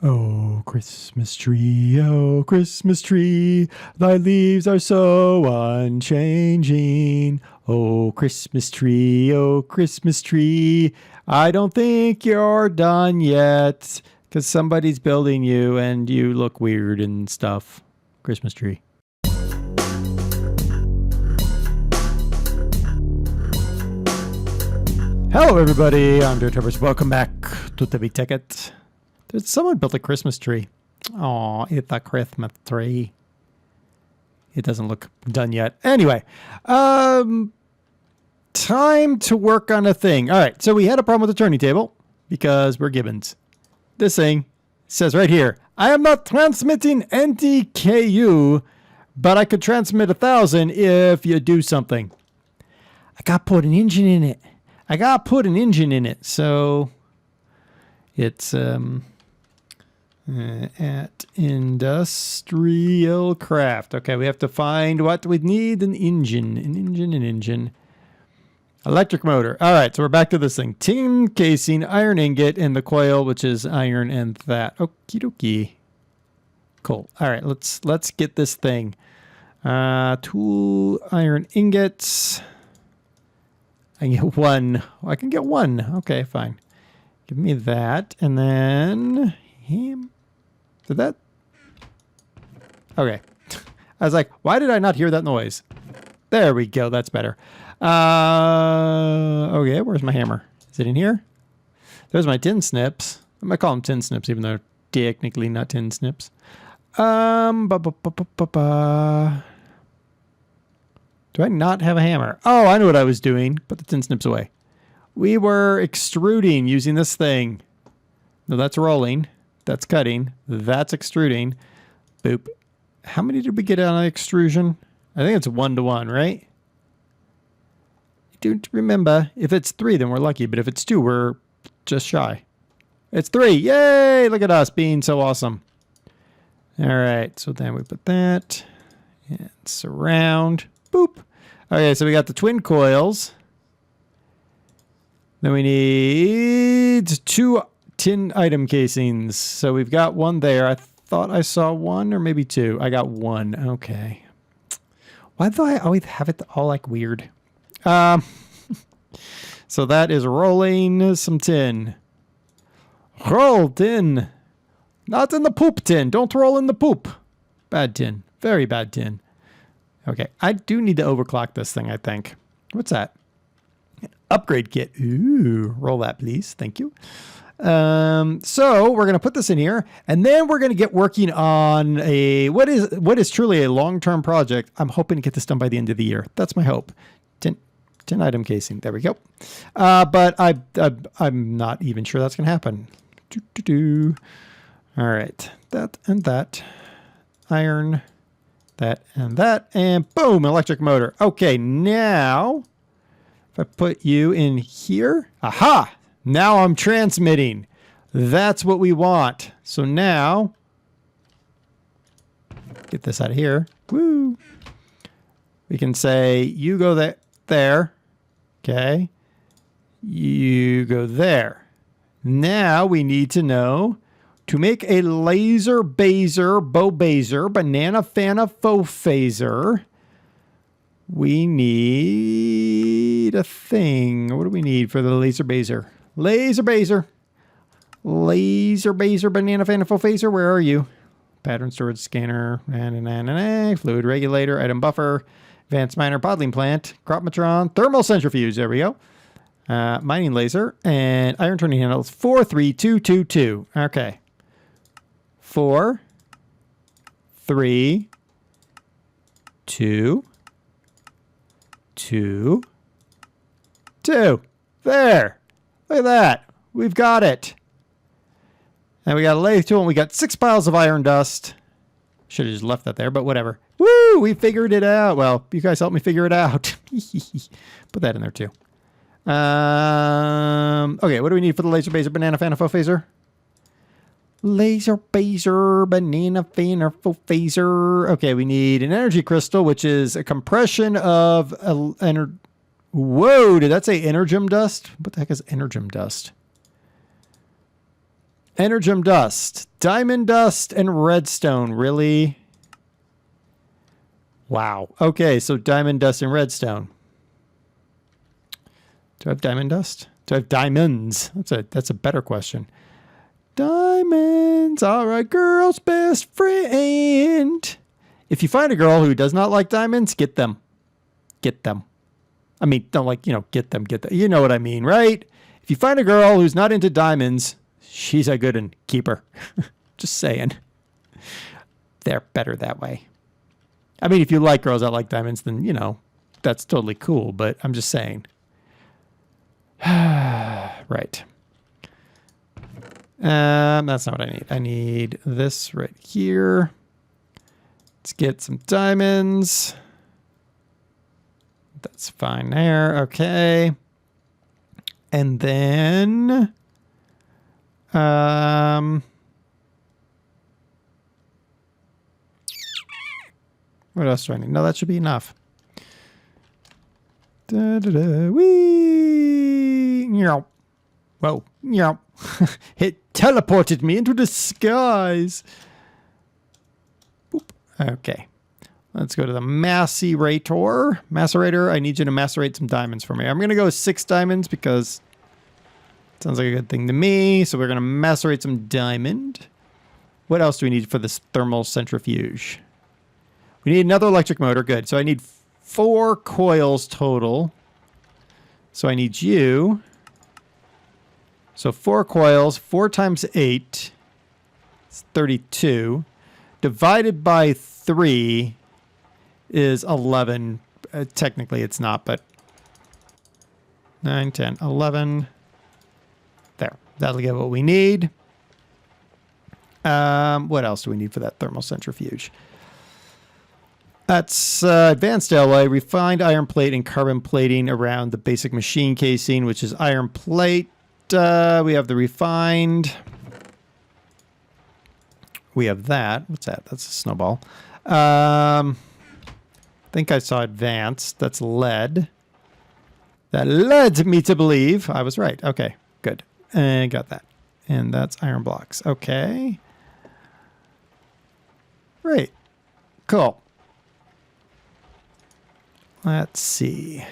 Oh, Christmas tree, thy leaves are so unchanging. Oh, Christmas tree, I don't think you're done yet, 'cause somebody's building you and you look weird and stuff. Christmas tree. Hello, everybody. I'm DerTebbers. Welcome back to Tebby Tekkit. Someone built a Christmas tree. Aw, it's a Christmas tree. It doesn't look done yet. Anyway, time to work on a thing. All right, so we had a problem with the turning table because we're gibbons. This thing says right here, I am not transmitting NTKU, but I could transmit 1,000 if you do something. I got to put an engine in it. So it's at industrial craft. Okay, we have to find what we need. An engine. Electric motor. All right, so we're back to this thing. Tin casing, iron ingot, and the coil, which is iron and that. Okie dokie. Cool. All right, let's get this thing. Tool, iron ingots. I can get one. I can get one. Okay, fine. Give me that, and then him. Did that? Okay. I was like, why did I not hear that noise? There we go. That's better. Okay, where's my hammer? Is it in here? There's my tin snips. I might call them tin snips, even though they're technically not tin snips. Do I not have a hammer? Oh, I know what I was doing. Put the tin snips away. We were extruding using this thing. No, that's rolling. That's cutting. That's extruding. Boop. How many did we get on extrusion? I think it's 1-to-1, right? I don't remember. If it's 3, then we're lucky. But if it's 2, we're just shy. It's 3. Yay! Look at us being so awesome. All right. So then we put that. And surround. Boop. Okay, so we got the twin coils. Then we need 2 tin item casings. So we've got one there. I thought I saw 1 or maybe 2. I got 1. Okay. Why do I always have it all like weird? So that is rolling some tin. Roll tin. Not in the poop tin. Don't roll in the poop. Bad tin. Very bad tin. Okay. I do need to overclock this thing, I think. What's that? Upgrade kit. Ooh, roll that, please. Thank you. So we're going to put this in here, and then we're going to get working on what is truly a long-term project. I'm hoping to get this done by the end of the year. That's my hope. Tin item casing. There we go. But I'm not even sure that's going to happen. All right. That and that. Iron. That and that. And boom, electric motor. Okay, now if I put you in here. Aha! Now I'm transmitting. That's what we want. So now, get this out of here. Woo! We can say, you go there. Okay. You go there. Now we need to know to make a laser baser, banana fana faux phaser. We need a thing. What do we need for the laser baser? Laser baser, banana fan faux phaser. Where are you? Pattern storage scanner, fluid regulator, item buffer, advanced miner, bottling plant, cropmatron, thermal centrifuge. There we go. Mining laser and iron turning handles. 43222. Okay. 4, 3, 2, 2, 2. There. Look at that. We've got it. And we got a lathe tool, and we got 6 piles of iron dust. Should have just left that there, but whatever. Woo! We figured it out. Well, you guys helped me figure it out. Put that in there, too. Okay, what do we need for the laser baser banana fan faux phaser? Laser baser banana fan faux phaser. Okay, we need an energy crystal, which is a compression of Whoa, did that say energem dust? What the heck is energem dust? Energem dust, diamond dust, and redstone. Really? Wow. Okay, so diamond dust and redstone. Do I have diamond dust? Do I have diamonds? That's a better question. Diamonds are a girl's best friend. If you find a girl who does not like diamonds, get them. Get them. I mean, don't like, get them. You know what I mean, right? If you find a girl who's not into diamonds, she's a good one. Keep her. Just saying. They're better that way. I mean, if you like girls that like diamonds, then, that's totally cool. But I'm just saying. Right. That's not what I need. I need this right here. Let's get some diamonds. That's fine there. Okay. And then... what else do I need? No, that should be enough. Wee! Whoa. It teleported me into the skies. Boop. Okay. Let's go to the macerator. Macerator, I need you to macerate some diamonds for me. I'm going to go with 6 diamonds because it sounds like a good thing to me. So we're going to macerate some diamond. What else do we need for this thermal centrifuge? We need another electric motor. Good. So I need 4 coils total. So I need you. So 4 coils, 4 times 8 is 32. Divided by 3 is 11. Technically it's not, but 9, 10, 11. There. That'll get what we need. What else do we need for that thermal centrifuge? That's advanced alloy, refined iron plate, and carbon plating around the basic machine casing, which is iron plate. We have the refined. We have that. What's that? That's a snowball. I think I saw advanced. That's lead. That led me to believe I was right. Okay, good. And got that. And that's iron blocks. Okay. Great. Cool. Let's see.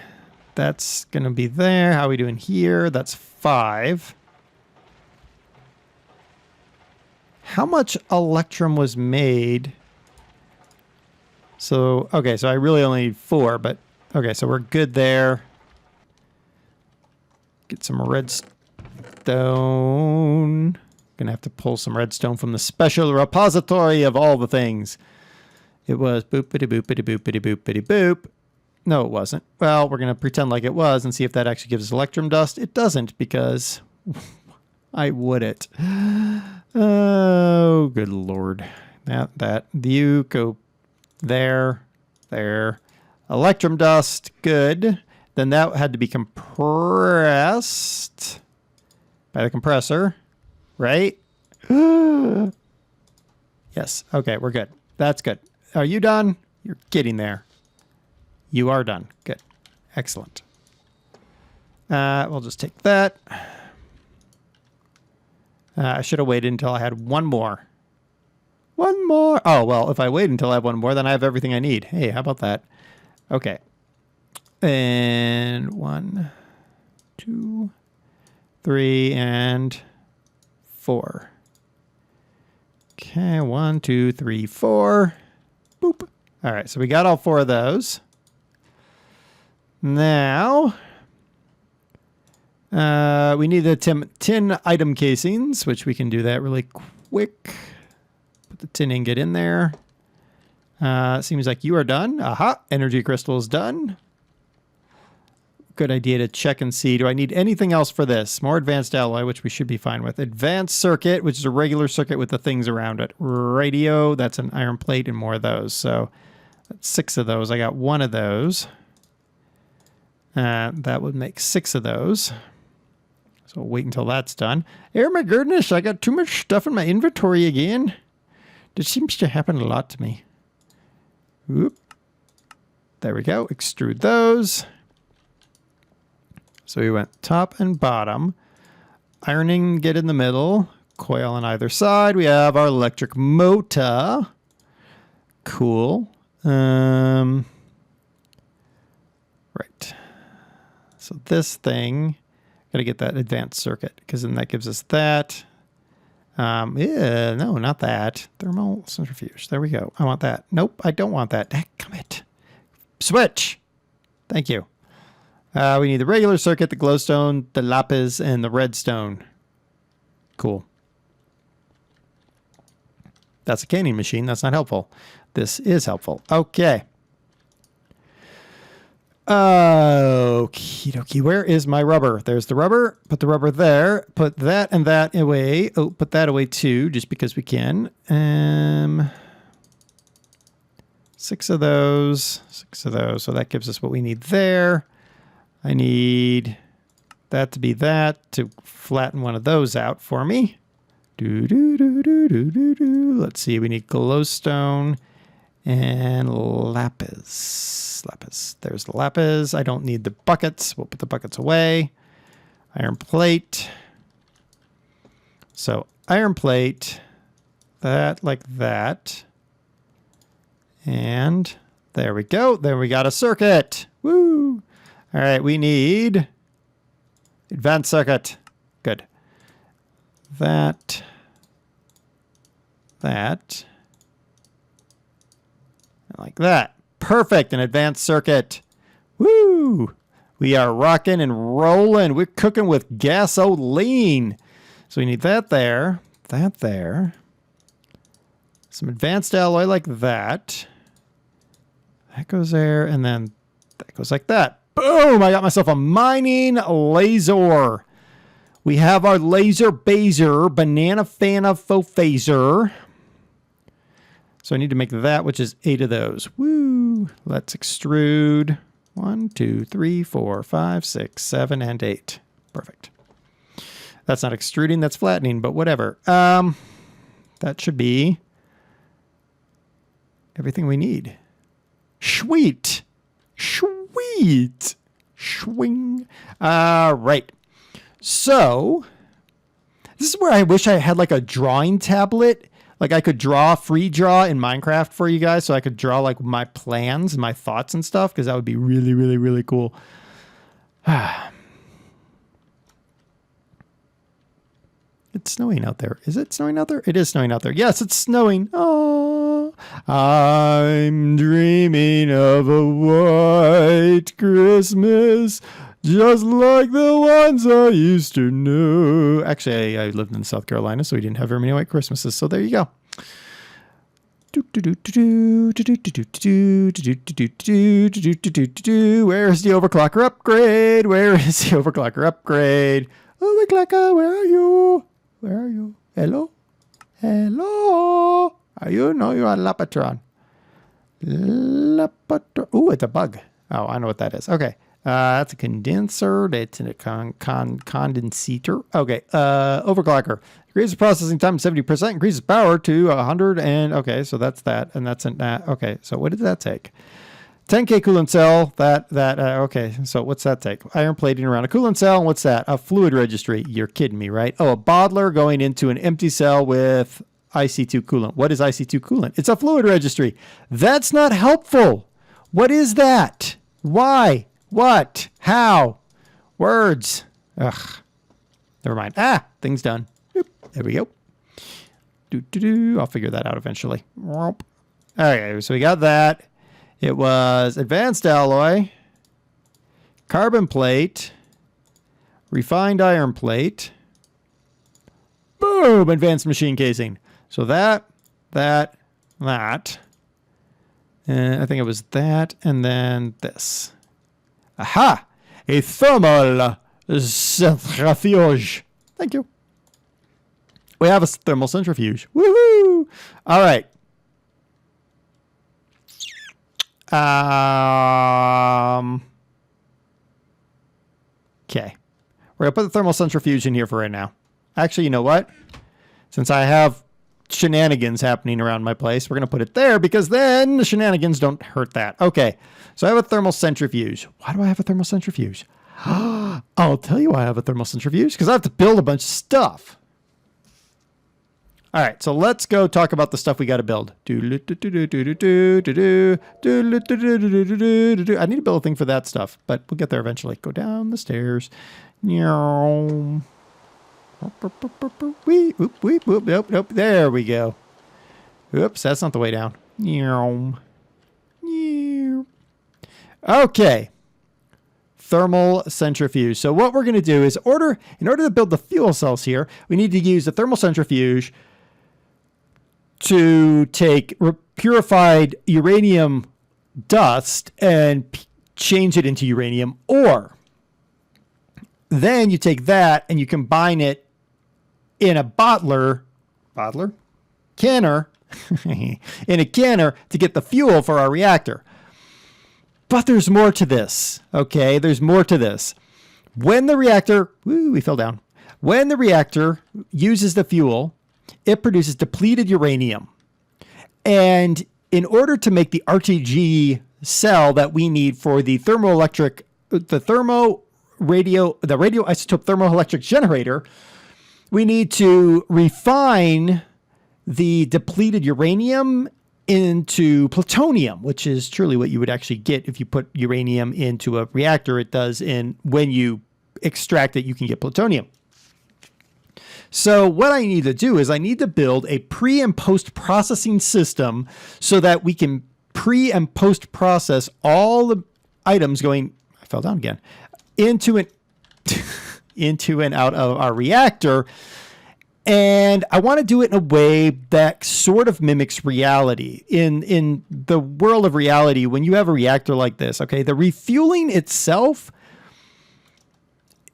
That's going to be there. How are we doing here? That's 5. How much electrum was made? So, okay, so I really only need 4, but okay, so we're good there. Get some redstone. Gonna have to pull some redstone from the special repository of all the things. It was boopity boopity boopity boopity boop. No, it wasn't. Well, we're going to pretend like it was and see if that actually gives us electrum dust. It doesn't because I would it. Oh, good Lord. That. You go there. Electrum dust. Good. Then that had to be compressed by the compressor. Right? Yes. Okay, we're good. That's good. Are you done? You're getting there. You are done. Good. Excellent. We'll just take that. I should have waited until I had one more. One more. Oh, well, if I wait until I have one more, then I have everything I need. Hey, how about that? Okay. And 1, 2, 3, and 4. Okay, 1, 2, 3, 4. Boop. All right, so we got all 4 of those. Now, we need the tin item casings, which we can do that really quick. Put the tin ingot in there. Seems like you are done. Aha, energy crystal is done. Good idea to check and see. Do I need anything else for this? More advanced alloy, which we should be fine with. Advanced circuit, which is a regular circuit with the things around it. Radio, that's an iron plate and more of those. So that's 6 of those. I got 1 of those. That would make 6 of those. So we'll wait until that's done. Oh my goodness, I got too much stuff in my inventory again. This seems to happen a lot to me. Oop. There we go. Extrude those. So we went top and bottom. Ironing, get in the middle. coil on either side. We have our electric motor. Cool. Right. So this thing, got to get that advanced circuit because then that gives us that. Yeah, no, not that. Thermal centrifuge. There we go. I want that. Nope, I don't want that. Dadgummit. Switch. Thank you. We need the regular circuit, the glowstone, the lapis, and the redstone. Cool. That's a canning machine. That's not helpful. This is helpful. Okay. Okie dokie. Where is my rubber? There's the rubber. Put the rubber there. Put that and that away. Oh, put that away too, just because we can. 6 of those. 6 of those. So that gives us what we need there. I need that to be that to flatten one of those out for me. Let's see. We need glowstone and lapis. Lapis. There's the lapis. I don't need the buckets. We'll put the buckets away. Iron plate. So iron plate. That like that. And there we go. Then we got a circuit. Woo! All right, we need advanced circuit. Good. That. Like that. Perfect. An advanced circuit. Woo! We are rocking and rolling. We're cooking with gasoline. So we need that there. That there. Some advanced alloy like that. That goes there. And then that goes like that. Boom! I got myself a mining laser. We have our laser baser, banana fana faux phaser. So I need to make that, which is 8 of those. Woo! Let's extrude 1, 2, 3, 4, 5, 6, 7, and 8. Perfect. That's not extruding, that's flattening, but whatever. That should be everything we need. Sweet! Sweet! Swing. Right. So, this is where I wish I had like a drawing tablet. Like I could free draw in Minecraft for you guys. So I could draw like my plans and my thoughts and stuff. Because that would be really, really, really cool. It's snowing out there. Is it snowing out there? It is snowing out there. Yes, it's snowing. Oh, I'm dreaming of a white Christmas. Just like the ones I used to know. Actually, I lived in South Carolina, so we didn't have very many white Christmases. So there you go. Where's the overclocker upgrade? Where is the overclocker upgrade? Overclocker, where are you? Where are you? Hello? Hello? Are you? No, you are Lapatron. Lapatron. Ooh, it's a bug. Oh, I know what that is. Okay. That's a condenser. That's a condensator. Okay. Overclocker. Increases processing time 70%. Increases power to 100. And okay, so that's that. And that's okay. So what did that take? 10K coolant cell. Okay. So what's that take? Iron plating around a coolant cell. And what's that? A fluid registry. You're kidding me, right? Oh, a bottler going into an empty cell with IC2 coolant. What is IC2 coolant? It's a fluid registry. That's not helpful. What is that? Why? What? How? Words. Ugh. Never mind. Thing's done. Oop. There we go. I'll figure that out eventually. Okay, so we got that. It was advanced alloy, carbon plate, refined iron plate. Boom! Advanced machine casing. So that. I think it was that, and then this. Aha! A thermal centrifuge. Thank you. We have a thermal centrifuge. Woohoo! All right. Okay. We're going to put the thermal centrifuge in here for right now. Actually, you know what? Since I have shenanigans happening around my place, we're going to put it there because then the shenanigans don't hurt that. Okay. So I have a thermal centrifuge. Why do I have a thermal centrifuge? I'll tell you why I have a thermal centrifuge. Because I have to build a bunch of stuff. All right, so let's go talk about the stuff we got to build. I need to build a thing for that stuff, but we'll get there eventually. Go down the stairs. Nope. There we go. Oops, that's not the way down. Okay. Thermal centrifuge. So what we're going to do is in order to build the fuel cells here, we need to use the thermal centrifuge to take purified uranium dust and change it into uranium ore. Then you take that and you combine it in a canner, in a canner to get the fuel for our reactor. But there's more to this, okay? There's more to this. When the reactor, we fell down. When the reactor uses the fuel, it produces depleted uranium. And in order to make the RTG cell that we need for the radioisotope thermoelectric generator, we need to refine the depleted uranium into plutonium, which is truly what you would actually get if you put uranium into a reactor. It does when you extract it, you can get plutonium. So what I need to do is I need to build a pre and post processing system so that we can pre and post process all the items going, I fell down again, into and out of our reactor. And I want to do it in a way that sort of mimics reality. In the world of reality, when you have a reactor like this, okay, the refueling itself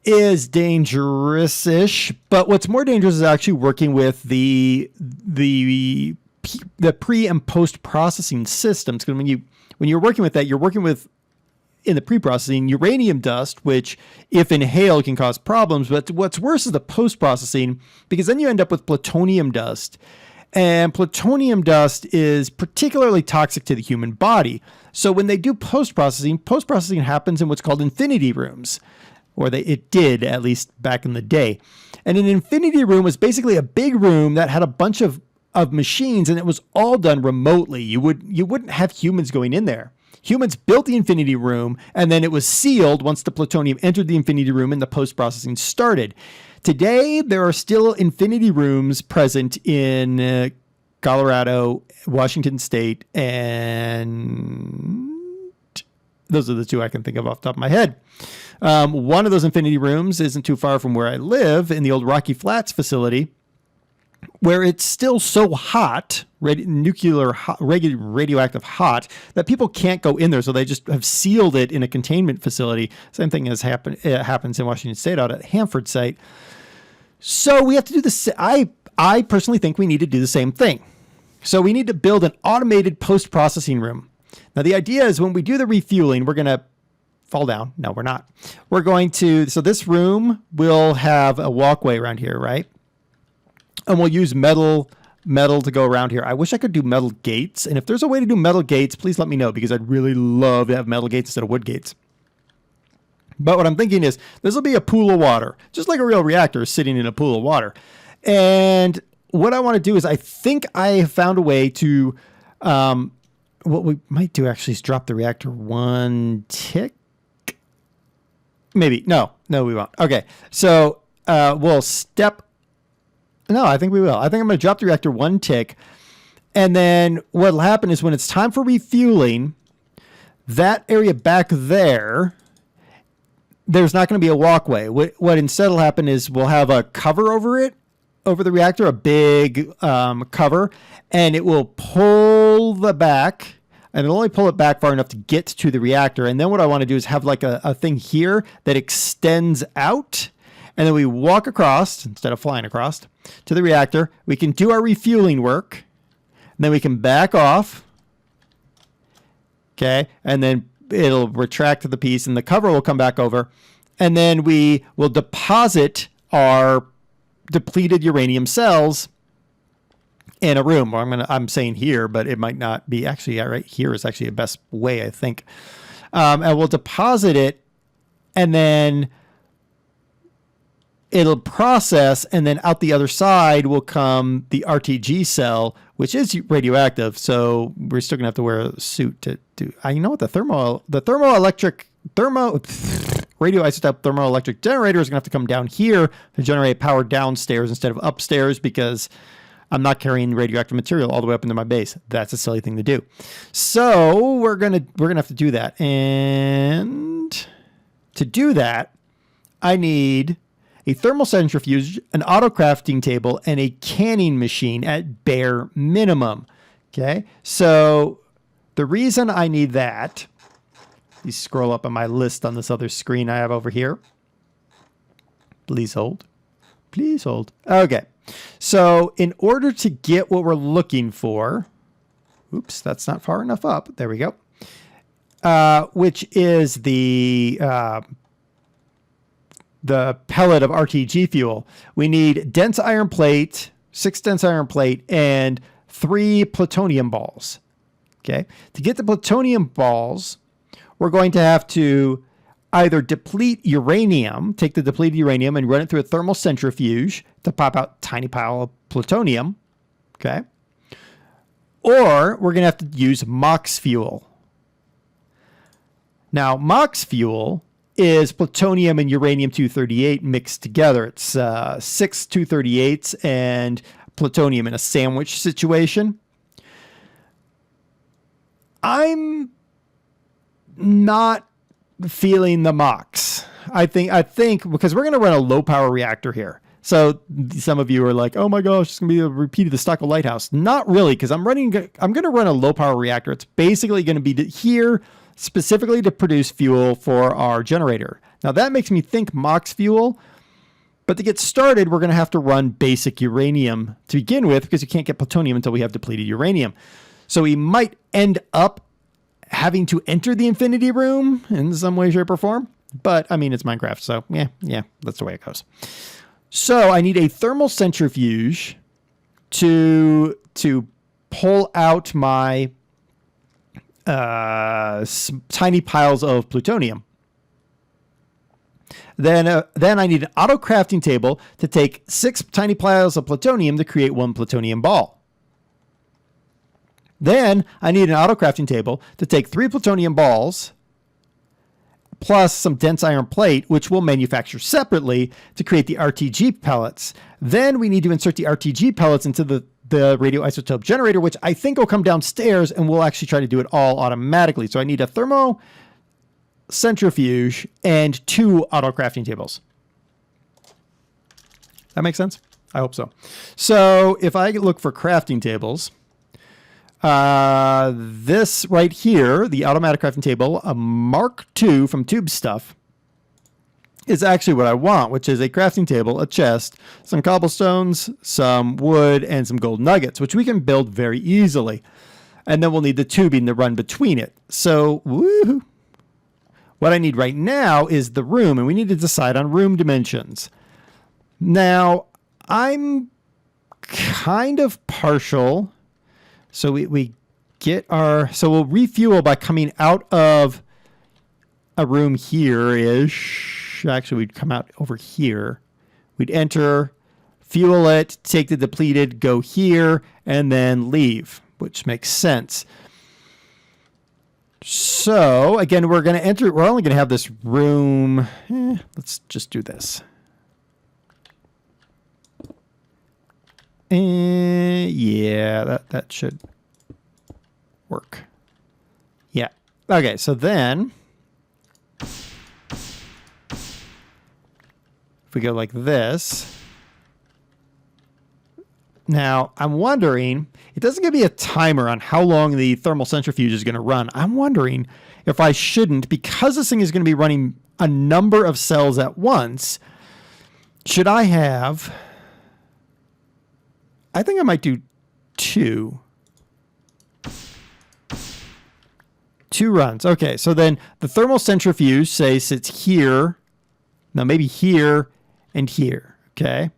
is dangerous-ish, but what's more dangerous is actually working with the pre and post processing systems. Because when you're working with that, you're working with, in the pre-processing, uranium dust, which if inhaled can cause problems. But what's worse is the post-processing, because then you end up with plutonium dust. And plutonium dust is particularly toxic to the human body. So when they do post-processing happens in what's called infinity rooms. It did, at least back in the day. And an infinity room was basically a big room that had a bunch of machines, and it was all done remotely. You wouldn't have humans going in there. Humans built the infinity room, and then it was sealed once the plutonium entered the infinity room and the post-processing started. Today, there are still infinity rooms present in Colorado, Washington State, and those are the two I can think of off the top of my head. One of those infinity rooms isn't too far from where I live, in the old Rocky Flats facility, where it's still so hot, radioactive hot, that people can't go in there. So they just have sealed it in a containment facility. Same thing happens in Washington State out at Hanford site. So we have to do this. I personally think we need to do the same thing. So we need to build an automated post-processing room. Now the idea is when we do the refueling, we're going to fall down. No, we're not. We're going to, so this room will have a walkway around here, right? And we'll use metal to go around here. I wish I could do metal gates. And if there's a way to do metal gates, please let me know, because I'd really love to have metal gates instead of wood gates. But what I'm thinking is this will be a pool of water, just like a real reactor sitting in a pool of water. And what I want to do is I think I have found a way to, what we might do actually is drop the reactor one tick. Maybe. No, we won't. Okay. So we'll no, I think we will. I think I'm going to drop the reactor one tick. And then what will happen is when it's time for refueling, that area back there, there's not going to be a walkway. What instead will happen is we'll have a cover over it, over the reactor, a big cover, and it will pull the back, and it'll only pull it back far enough to get to the reactor. And then what I want to do is have like a thing here that extends out, and then we walk across, instead of flying across, to the reactor. We can do our refueling work, and then we can back off, okay, and then it'll retract to the piece, and the cover will come back over, and then we will deposit our depleted uranium cells in a room. I'm saying here, but it might not be actually. Right here is actually the best way, I think. And we'll deposit it, and then it'll process, and then out the other side will come the RTG cell, which is radioactive. So we're still gonna have to wear a suit to do. You know what? The radioisotope thermoelectric generator is gonna have to come down here to generate power downstairs instead of upstairs, because I'm not carrying radioactive material all the way up into my base. That's a silly thing to do. So we're gonna have to do that. And to do that, I need a thermal centrifuge, an auto crafting table, and a canning machine at bare minimum. Okay, so the reason I need that, you scroll up on my list on this other screen I have over here. Please hold. Please hold. Okay. So in order to get what we're looking for, oops, that's not far enough up. There we go. Which is the pellet of RTG fuel. We need dense iron plate, 6 dense iron plate, and 3 plutonium balls. Okay. To get the plutonium balls, we're going to have to either deplete uranium, take the depleted uranium and run it through a thermal centrifuge to pop out a tiny pile of plutonium. Okay. Or we're going to have to use MOX fuel. Now, MOX fuel is plutonium and uranium-238 mixed together. It's 6 238s and plutonium in a sandwich situation. I'm not feeling the MOX. I think because we're going to run a low power reactor here. So some of you are like, oh my gosh, it's going to be a repeat of the Stockoglaws lighthouse. Not really, because I'm going to run a low power reactor. It's basically going to be here specifically to produce fuel for our generator. Now that makes me think MOX fuel, but to get started, we're going to have to run basic uranium to begin with, because you can't get plutonium until we have depleted uranium. So we might end up having to enter the infinity room in some way, shape, or form. But I mean, it's Minecraft, so yeah, that's the way it goes. So I need a thermal centrifuge to pull out my tiny piles of plutonium. Then I need an auto crafting table to take 6 tiny piles of plutonium to create 1 plutonium ball. Then I need an auto crafting table to take 3 plutonium balls plus some dense iron plate, which we'll manufacture separately to create the RTG pellets. Then we need to insert the RTG pellets into the radioisotope generator, which I think will come downstairs, and we'll actually try to do it all automatically. So I need a thermo centrifuge and 2 auto crafting tables. That makes sense? I hope so. So if I look for crafting tables, this right here, the automatic crafting table, a Mark II from Tube Stuff, is actually what I want, which is a crafting table, a chest, some cobblestones, some wood, and some gold nuggets, which we can build very easily. And then we'll need the tubing to run between it. So, woohoo! What I need right now is the room, and we need to decide on room dimensions. Now, I'm kind of partial. So we get so we'll refuel by coming out of a room here-ish. Actually, we'd come out over here. We'd enter, fuel it, take the depleted, go here, and then leave, which makes sense. So, again, we're going to enter, we're only going to have this room. Let's just do this. Yeah, that should work. Yeah. Okay, so then if we go like this. Now, I'm wondering, it doesn't give me a timer on how long the thermal centrifuge is going to run. I'm wondering if I shouldn't, because this thing is going to be running a number of cells at once, should I have, I think I might do 2 runs. Okay, so then the thermal centrifuge, say, sits here. Now maybe here and here. Okay.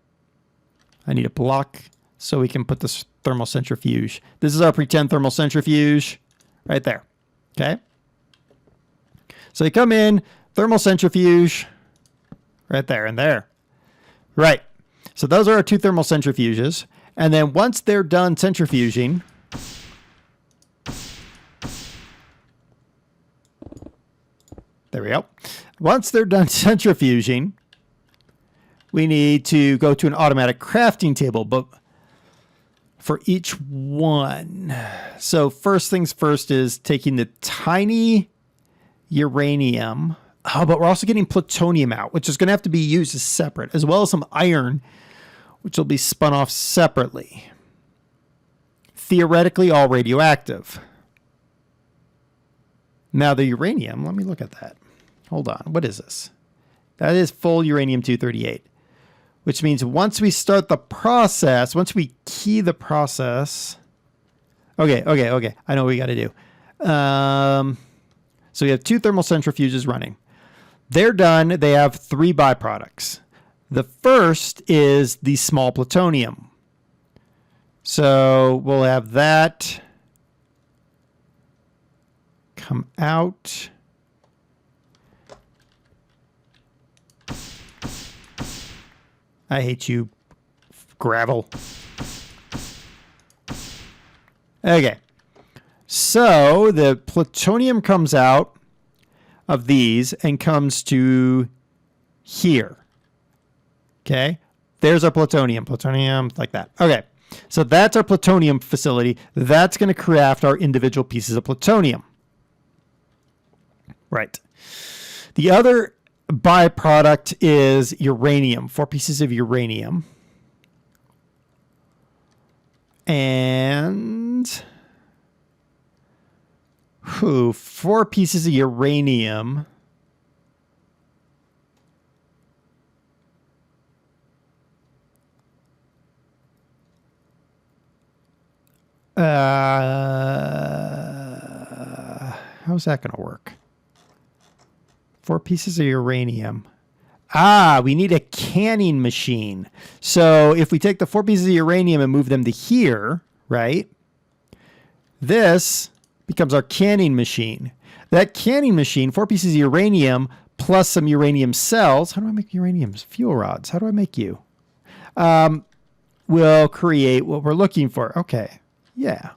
I need a block so we can put this thermal centrifuge. This is our pretend thermal centrifuge right there. Okay. So you come in, thermal centrifuge right there and there. Right. So those are our 2 thermal centrifuges. And then once they're done centrifuging, there we go. Once they're done centrifuging, we need to go to an automatic crafting table, but for each one. So first things first is taking the tiny uranium. Oh, but we're also getting plutonium out, which is going to have to be used as separate, as well as some iron, which will be spun off separately. Theoretically, all radioactive. Now the uranium, let me look at that. Hold on, what is this? That is full uranium-238, which means once we start the process, once we key the process. Okay. I know what we got to do. So we have 2 thermal centrifuges running. They're done. They have 3 byproducts. The first is the small plutonium. So we'll have that come out. I hate you, gravel. Okay. So the plutonium comes out of these and comes to here. Okay. There's our plutonium. Plutonium, like that. Okay. So that's our plutonium facility. That's going to craft our individual pieces of plutonium. Right. The other byproduct is uranium. 4 pieces of uranium. And 4 pieces of uranium. How's that going to work? 4 pieces of uranium. We need a canning machine. So if we take the 4 pieces of uranium and move them to here, right? This becomes our canning machine. That canning machine, 4 pieces of uranium plus some uranium cells. How do I make uranium? Fuel rods. How do I make you? Will create what we're looking for. Okay. Yeah.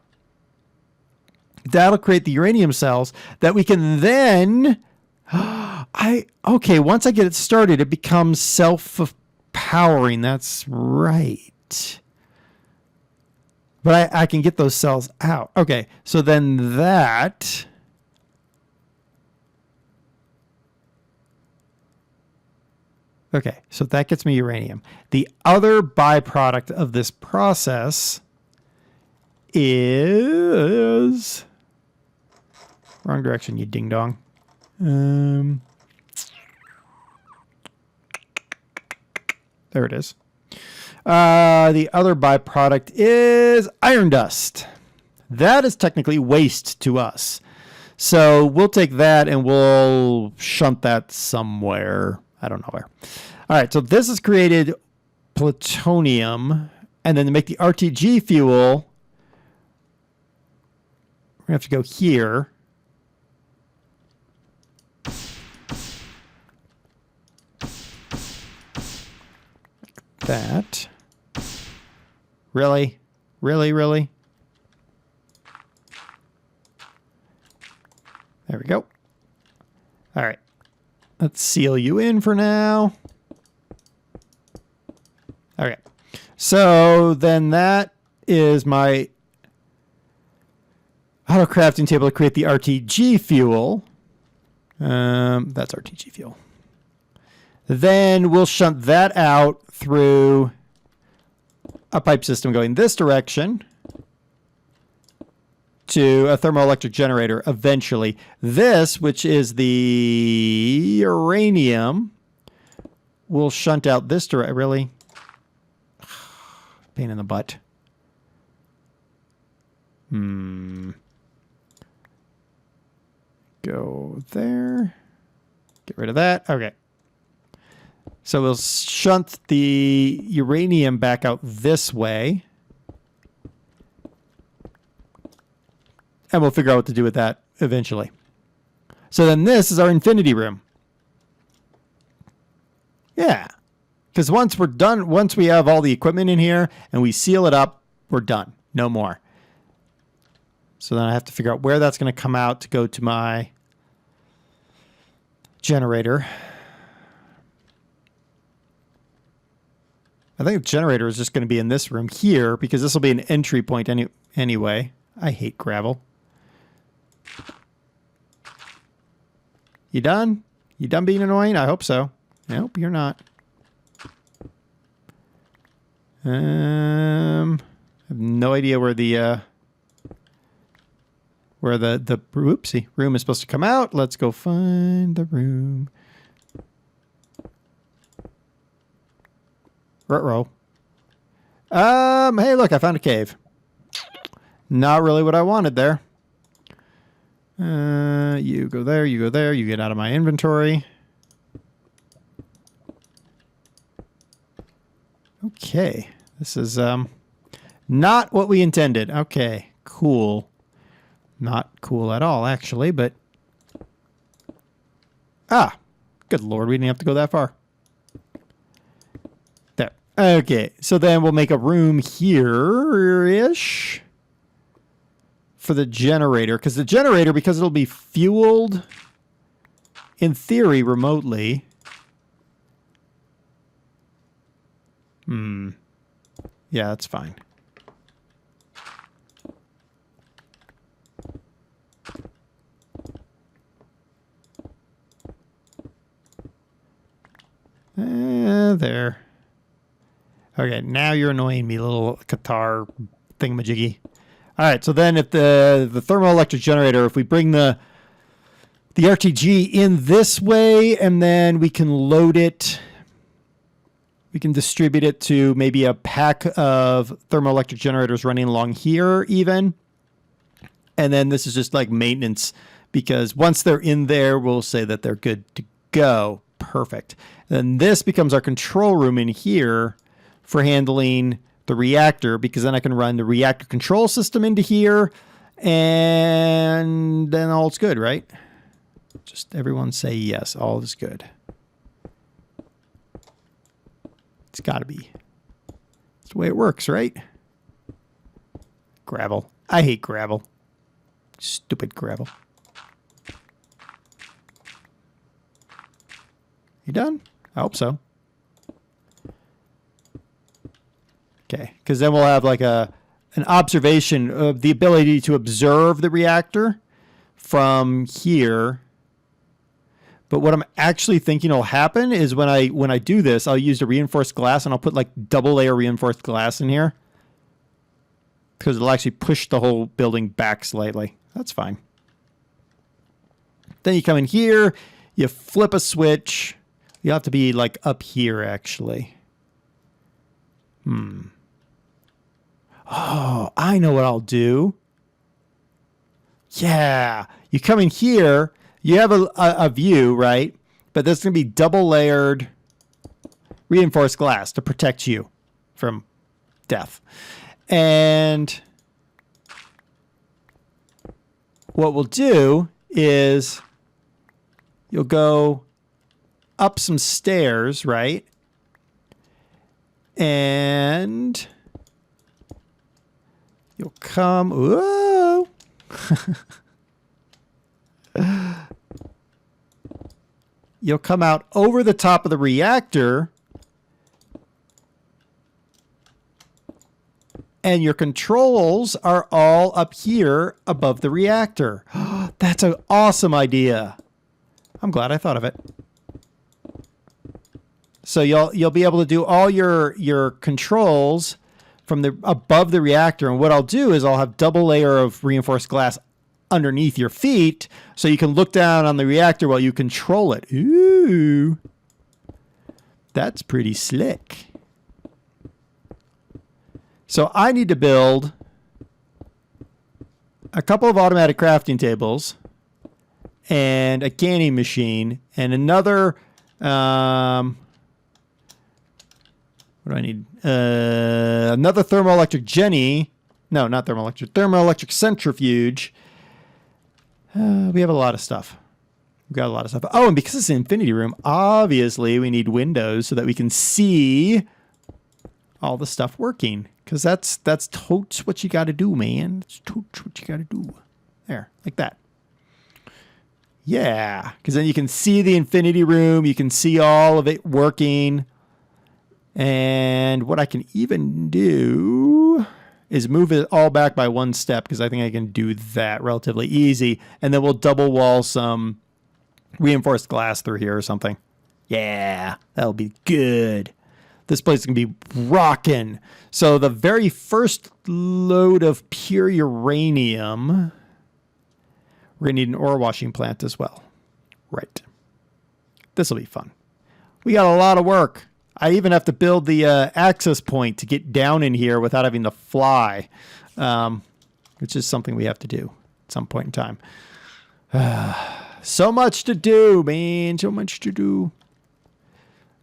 That'll create the uranium cells that we can then... once I get it started, it becomes self-powering. That's right. But I can get those cells out. Okay, so then that... Okay, so that gets me uranium. The other byproduct of this process is... Wrong direction, you ding-dong. There it is. The other byproduct is iron dust. That is technically waste to us. So we'll take that and we'll shunt that somewhere. I don't know where. All right, so this has created plutonium. And then to make the RTG fuel, we're going to have to go here. That. Really? Really? There we go. All right. Let's seal you in for now. Okay. So then that is my auto crafting table to create the RTG fuel. That's RTG fuel. Then we'll shunt that out through a pipe system going this direction to a thermoelectric generator eventually. This, which is the uranium, will shunt out this direction. Really? Pain in the butt. Go there. Get rid of that. Okay. So we'll shunt the uranium back out this way. And we'll figure out what to do with that eventually. So then this is our infinity room. Yeah. Because once we're done, once we have all the equipment in here and we seal it up, we're done. No more. So then I have to figure out where that's going to come out to go to my generator. I think the generator is just going to be in this room here because this will be an entry point anyway. I hate gravel. You done? You done being annoying? I hope so. Nope, you're not. I have no idea where the oopsie room is supposed to come out. Let's go find the room. Ruh-roh. Hey, look, I found a cave. Not really what I wanted there. You go there, you go there, you get out of my inventory. Okay. This is not what we intended. Okay, cool. Not cool at all, actually, but... Ah! Good lord, we didn't have to go that far. There. Okay, so then we'll make a room here-ish for the generator. Because the generator, because it'll be fueled, in theory, remotely... Yeah, that's fine. There. Okay, now you're annoying me, little Kraktor thingamajiggy. All right, so then if the thermoelectric generator, if we bring the RTG in this way, and then we can load it... We can distribute it to maybe a pack of thermoelectric generators running along here even. And then this is just like maintenance because once they're in there, we'll say that they're good to go. Perfect. Then this becomes our control room in here for handling the reactor because then I can run the reactor control system into here and then all's good, right? Just everyone say yes, all is good. It's got to be. It's the way it works, right? Gravel. I hate gravel. Stupid gravel. You done? I hope so. Okay, because then we'll have like an observation of the ability to observe the reactor from here. But what I'm actually thinking will happen is when I do this, I'll use the reinforced glass and I'll put like double layer reinforced glass in here. Because it'll actually push the whole building back slightly. That's fine. Then you come in here, you flip a switch. You have to be like up here actually. Oh, I know what I'll do. Yeah. You come in here. You have a view, right? But there's going to be double layered reinforced glass to protect you from death. And what we'll do is you'll go up some stairs, right? And you'll come... Whoa! You'll come out over the top of the reactor and your controls are all up here above the reactor. That's an awesome idea. I'm glad I thought of it. So you'll be able to do all your controls from the above the reactor. And what I'll do is I'll have double layer of reinforced glass underneath your feet so you can look down on the reactor while you control it. Ooh. That's pretty slick. So I need to build a couple of automatic crafting tables and a canning machine and another what do I need? Another thermoelectric Jenny. No, not thermoelectric. Thermoelectric centrifuge. We have a lot of stuff. We've got a lot of stuff. Oh, and because it's an infinity room, obviously we need windows so that we can see all the stuff working. Because that's totes what you got to do, man. It's totes what you got to do. There, like that. Yeah, because then you can see the infinity room. You can see all of it working. And what I can even do is move it all back by one step, because I think I can do that relatively easy. And then we'll double wall some reinforced glass through here or something. Yeah, that'll be good. This place is going to be rocking. So the very first load of pure uranium, we're going to need an ore washing plant as well. Right. This will be fun. We got a lot of work. I even have to build the access point to get down in here without having to fly, which is something we have to do at some point in time. So much to do, man. So much to do.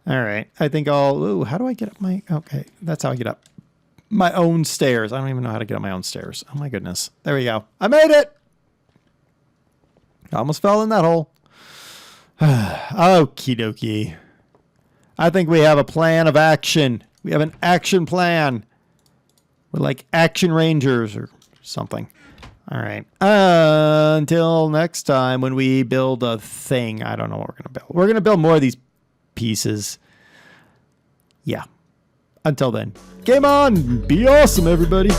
All right. I think I'll... Ooh, how do I get up my... Okay, that's how I get up my own stairs. I don't even know how to get up my own stairs. Oh, my goodness. There we go. I made it! I almost fell in that hole. Okie dokie. I think we have a plan of action. We have an action plan. We're like action rangers or something. All right. Until next time when we build a thing. I don't know what we're going to build. We're going to build more of these pieces. Yeah. Until then, game on. Be awesome, everybody.